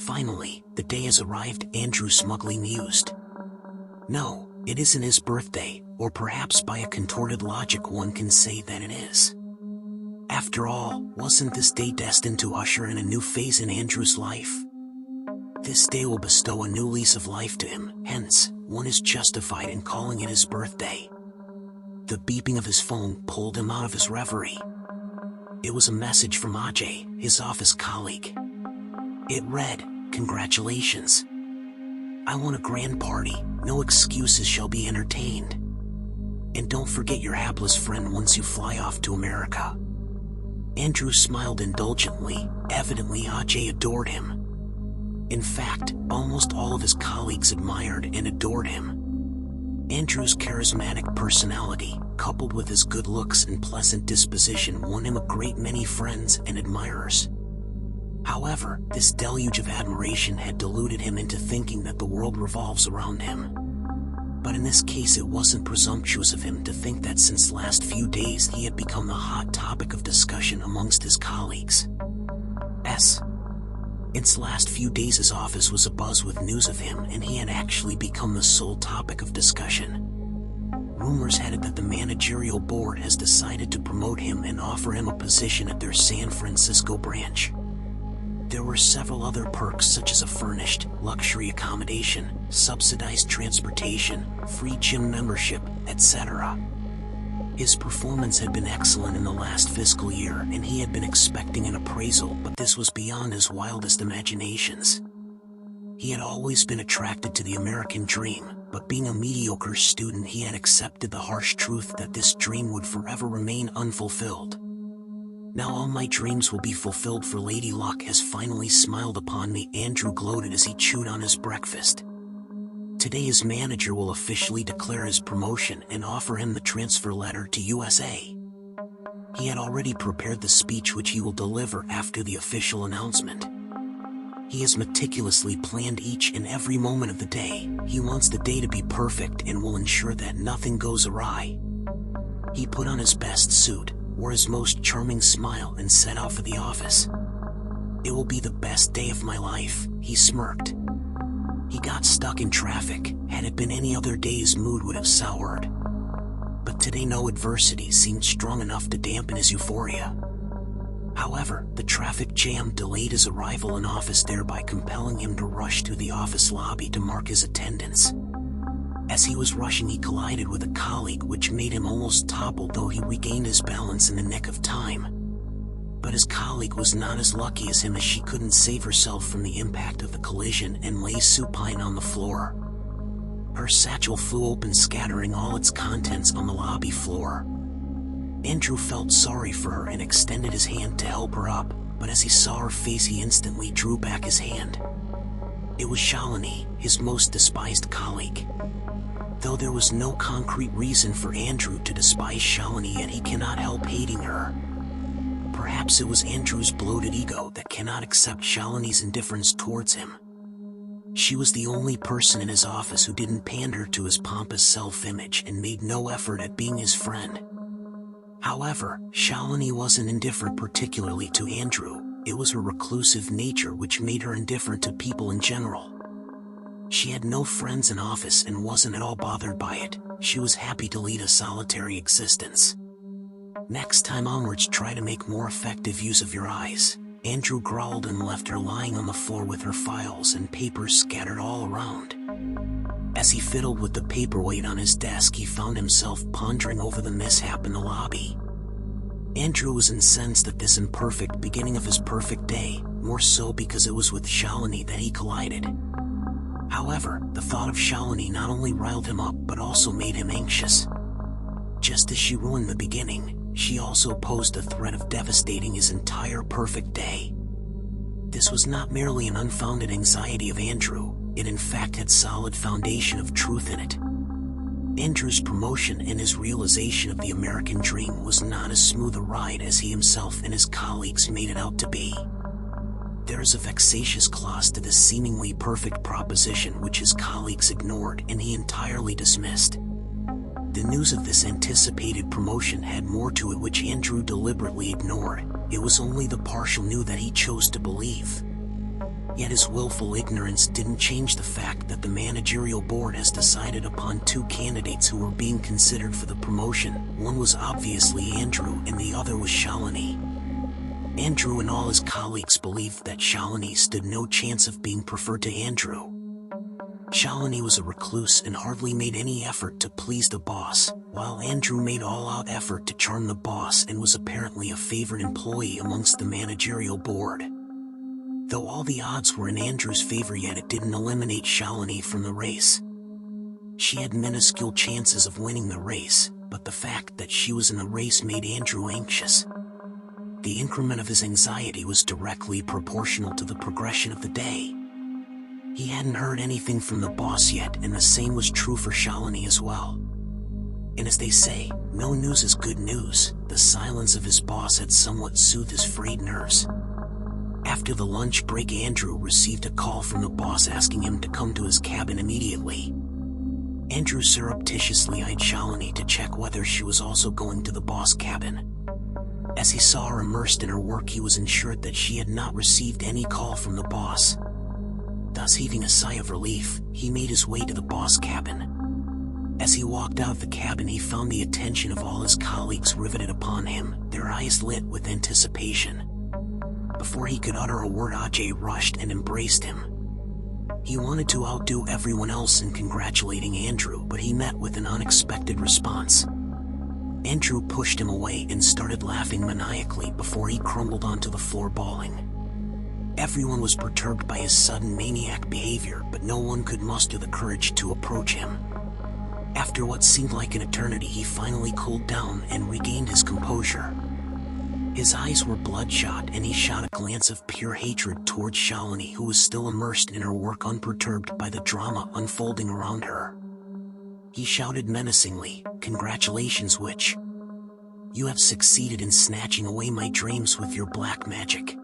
Finally, the day has arrived, Andrew smugly mused. No, it isn't his birthday, or perhaps by a contorted logic one can say that it is. After all, wasn't this day destined to usher in a new phase in Andrew's life? This day will bestow a new lease of life to him, hence, one is justified in calling it his birthday. The beeping of his phone pulled him out of his reverie. It was a message from Ajay, his office colleague. It read, "Congratulations. I want a grand party, no excuses shall be entertained. And don't forget your hapless friend once you fly off to America." Andrew smiled indulgently, evidently Ajay adored him. In fact, almost all of his colleagues admired and adored him. Andrew's charismatic personality, coupled with his good looks and pleasant disposition, won him a great many friends and admirers. However, this deluge of admiration had deluded him into thinking that the world revolves around him. But in this case it wasn't presumptuous of him to think that since last few days he had become the hot topic of discussion amongst his colleagues. Its last few days his office was abuzz with news of him, and he had actually become the sole topic of discussion. Rumors had it that the managerial board has decided to promote him and offer him a position at their San Francisco branch. There were several other perks such as a furnished, luxury accommodation, subsidized transportation, free gym membership, etc. His performance had been excellent in the last fiscal year, and he had been expecting an appraisal, but this was beyond his wildest imaginations. He had always been attracted to the American dream, but being a mediocre student he had accepted the harsh truth that this dream would forever remain unfulfilled. "Now all my dreams will be fulfilled, for Lady Luck has finally smiled upon me," Andrew gloated as he chewed on his breakfast. Today his manager will officially declare his promotion and offer him the transfer letter to USA. He had already prepared the speech which he will deliver after the official announcement. He has meticulously planned each and every moment of the day. He wants the day to be perfect and will ensure that nothing goes awry. He put on his best suit, wore his most charming smile, and set out for the office. "It will be the best day of my life," he smirked. He got stuck in traffic. Had it been any other day his mood would have soured. But today no adversity seemed strong enough to dampen his euphoria. However, the traffic jam delayed his arrival in office, thereby compelling him to rush to the office lobby to mark his attendance. As he was rushing he collided with a colleague, which made him almost topple, though he regained his balance in the nick of time. But his colleague was not as lucky as him, as she couldn't save herself from the impact of the collision and lay supine on the floor. Her satchel flew open, scattering all its contents on the lobby floor. Andrew felt sorry for her and extended his hand to help her up, but as he saw her face he instantly drew back his hand. It was Shalini, his most despised colleague. Though there was no concrete reason for Andrew to despise Shalini, yet he cannot help hating her. Perhaps it was Andrew's bloated ego that cannot accept Shalini's indifference towards him. She was the only person in his office who didn't pander to his pompous self-image and made no effort at being his friend. However, Shalini wasn't indifferent particularly to Andrew. It was her reclusive nature which made her indifferent to people in general. She had no friends in office and wasn't at all bothered by it. She was happy to lead a solitary existence. "Next time onwards try to make more effective use of your eyes," Andrew growled, and left her lying on the floor with her files and papers scattered all around. As he fiddled with the paperweight on his desk he found himself pondering over the mishap in the lobby. Andrew was incensed at this imperfect beginning of his perfect day, more so because it was with Shalini that he collided. However, the thought of Shalini not only riled him up but also made him anxious. Just as she ruined the beginning, she also posed a threat of devastating his entire perfect day. This was not merely an unfounded anxiety of Andrew, it in fact had solid foundation of truth in it. Andrew's promotion and his realization of the American dream was not as smooth a ride as he himself and his colleagues made it out to be. There is a vexatious clause to this seemingly perfect proposition which his colleagues ignored and he entirely dismissed. The news of this anticipated promotion had more to it which Andrew deliberately ignored. It was only the partial news that he chose to believe. Yet his willful ignorance didn't change the fact that the managerial board has decided upon two candidates who were being considered for the promotion. One was obviously Andrew and the other was Shalini. Andrew and all his colleagues believed that Shalini stood no chance of being preferred to Andrew. Shalini was a recluse and hardly made any effort to please the boss, while Andrew made all-out effort to charm the boss and was apparently a favored employee amongst the managerial board. Though all the odds were in Andrew's favor, yet it didn't eliminate Shalini from the race. She had minuscule chances of winning the race, but the fact that she was in the race made Andrew anxious. The increment of his anxiety was directly proportional to the progression of the day. He hadn't heard anything from the boss yet, and the same was true for Shalini as well. And as they say, no news is good news. The silence of his boss had somewhat soothed his frayed nerves. After the lunch break, Andrew received a call from the boss asking him to come to his cabin immediately. Andrew surreptitiously eyed Shalini to check whether she was also going to the boss cabin. As he saw her immersed in her work, he was assured that she had not received any call from the boss. Thus, heaving a sigh of relief, he made his way to the boss cabin. As he walked out of the cabin, he found the attention of all his colleagues riveted upon him, their eyes lit with anticipation. Before he could utter a word, Ajay rushed and embraced him. He wanted to outdo everyone else in congratulating Andrew, but he met with an unexpected response. Andrew pushed him away and started laughing maniacally before he crumbled onto the floor bawling. Everyone was perturbed by his sudden maniac behavior, but no one could muster the courage to approach him. After what seemed like an eternity, he finally cooled down and regained his composure. His eyes were bloodshot, and he shot a glance of pure hatred towards Shalini, who was still immersed in her work, unperturbed by the drama unfolding around her. He shouted menacingly, "Congratulations, witch! You have succeeded in snatching away my dreams with your black magic."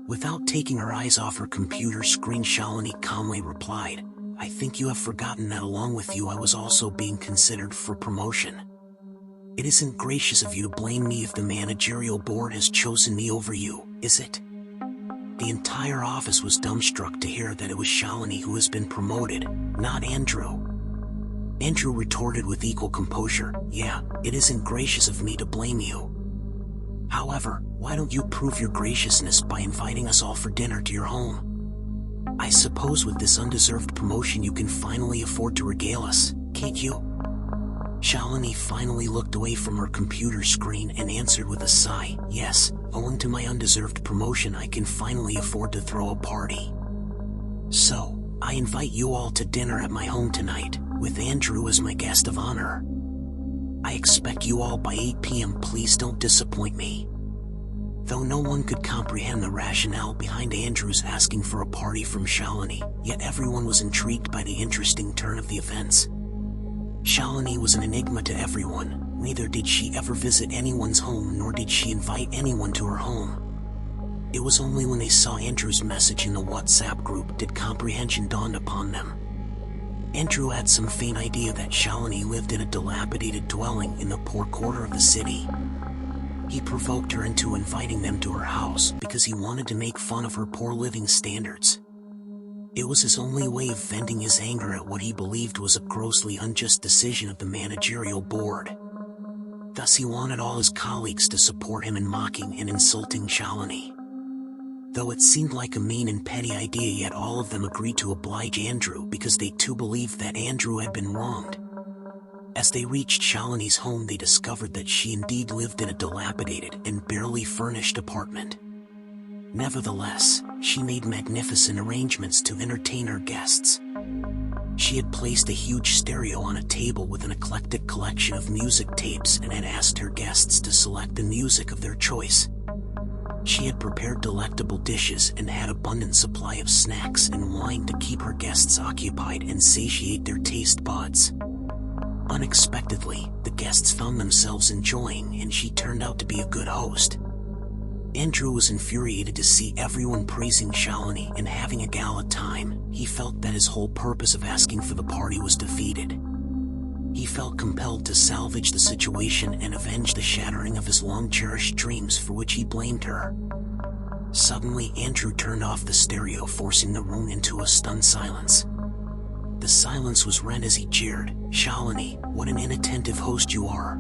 Without taking her eyes off her computer screen, Shalini calmly replied, "I think you have forgotten that along with you I was also being considered for promotion. It isn't gracious of you to blame me if the managerial board has chosen me over you, is it?" The entire office was dumbstruck to hear that it was Shalini who has been promoted, not Andrew. Andrew retorted with equal composure, "Yeah, it isn't gracious of me to blame you. However, why don't you prove your graciousness by inviting us all for dinner to your home? I suppose with this undeserved promotion you can finally afford to regale us, can't you?" Shalini finally looked away from her computer screen and answered with a sigh, "Yes, owing to my undeserved promotion I can finally afford to throw a party. So, I invite you all to dinner at my home tonight, with Andrew as my guest of honor. I expect you all by 8 p.m. Please don't disappoint me." Though no one could comprehend the rationale behind Andrew's asking for a party from Shalini, yet everyone was intrigued by the interesting turn of the events. Shalini was an enigma to everyone. Neither did she ever visit anyone's home, nor did she invite anyone to her home. It was only when they saw Andrew's message in the WhatsApp group did comprehension dawn upon them. Andrew had some faint idea that Shalini lived in a dilapidated dwelling in the poor quarter of the city. He provoked her into inviting them to her house because he wanted to make fun of her poor living standards. It was his only way of venting his anger at what he believed was a grossly unjust decision of the managerial board. Thus he wanted all his colleagues to support him in mocking and insulting Shalini. Though it seemed like a mean and petty idea, yet all of them agreed to oblige Andrew because they too believed that Andrew had been wronged. As they reached Shalini's home, they discovered that she indeed lived in a dilapidated and barely furnished apartment. Nevertheless, she made magnificent arrangements to entertain her guests. She had placed a huge stereo on a table with an eclectic collection of music tapes and had asked her guests to select the music of their choice. She had prepared delectable dishes and had abundant supply of snacks and wine to keep her guests occupied and satiate their taste buds. Unexpectedly, the guests found themselves enjoying, and she turned out to be a good host. Andrew was infuriated to see everyone praising Shalini and having a gala time. He felt that his whole purpose of asking for the party was defeated. He felt compelled to salvage the situation and avenge the shattering of his long-cherished dreams for which he blamed her. Suddenly, Andrew turned off the stereo, forcing the room into a stunned silence. The silence was rent as he jeered, "Shalini, what an inattentive host you are.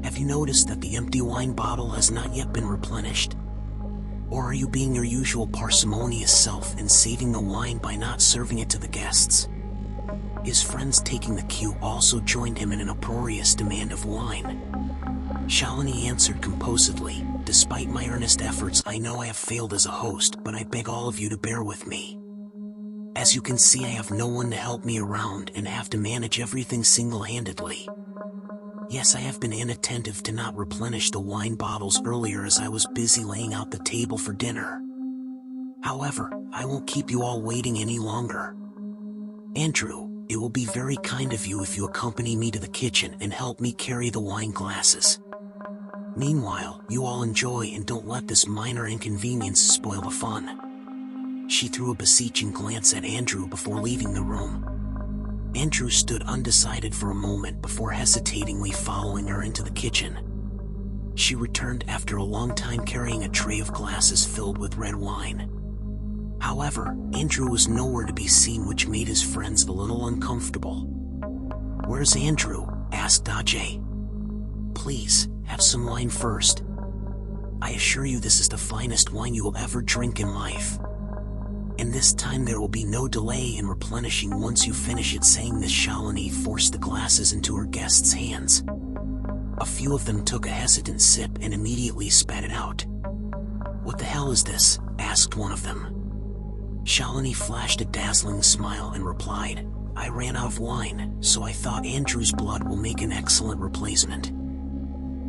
Have you noticed that the empty wine bottle has not yet been replenished? Or are you being your usual parsimonious self and saving the wine by not serving it to the guests?" His friends, taking the cue, also joined him in an uproarious demand of wine. Shalini answered composedly, "Despite my earnest efforts, I know I have failed as a host, but I beg all of you to bear with me. As you can see, I have no one to help me around and have to manage everything single-handedly. Yes, I have been inattentive to not replenish the wine bottles earlier as I was busy laying out the table for dinner. However, I won't keep you all waiting any longer. Andrew, it will be very kind of you if you accompany me to the kitchen and help me carry the wine glasses. Meanwhile, you all enjoy and don't let this minor inconvenience spoil the fun." She threw a beseeching glance at Andrew before leaving the room. Andrew stood undecided for a moment before hesitatingly following her into the kitchen. She returned after a long time carrying a tray of glasses filled with red wine. However, Andrew was nowhere to be seen, which made his friends a little uncomfortable. "Where's Andrew?" asked Ajay. "Please, have some wine first. I assure you this is the finest wine you will ever drink in life. And this time there will be no delay in replenishing once you finish it." Saying this, Shalini forced the glasses into her guests' hands. A few of them took a hesitant sip and immediately spat it out. "What the hell is this?" asked one of them. Shalini flashed a dazzling smile and replied, "I ran out of wine, so I thought Andrew's blood will make an excellent replacement.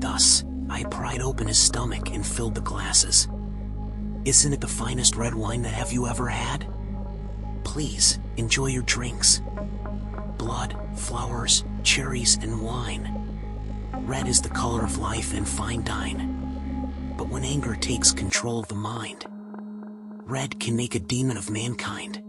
Thus, I pried open his stomach and filled the glasses. Isn't it the finest red wine that have you ever had? Please, enjoy your drinks. Blood, flowers, cherries, and wine. Red is the color of life and fine dine. But when anger takes control of the mind, red can make a demon of mankind."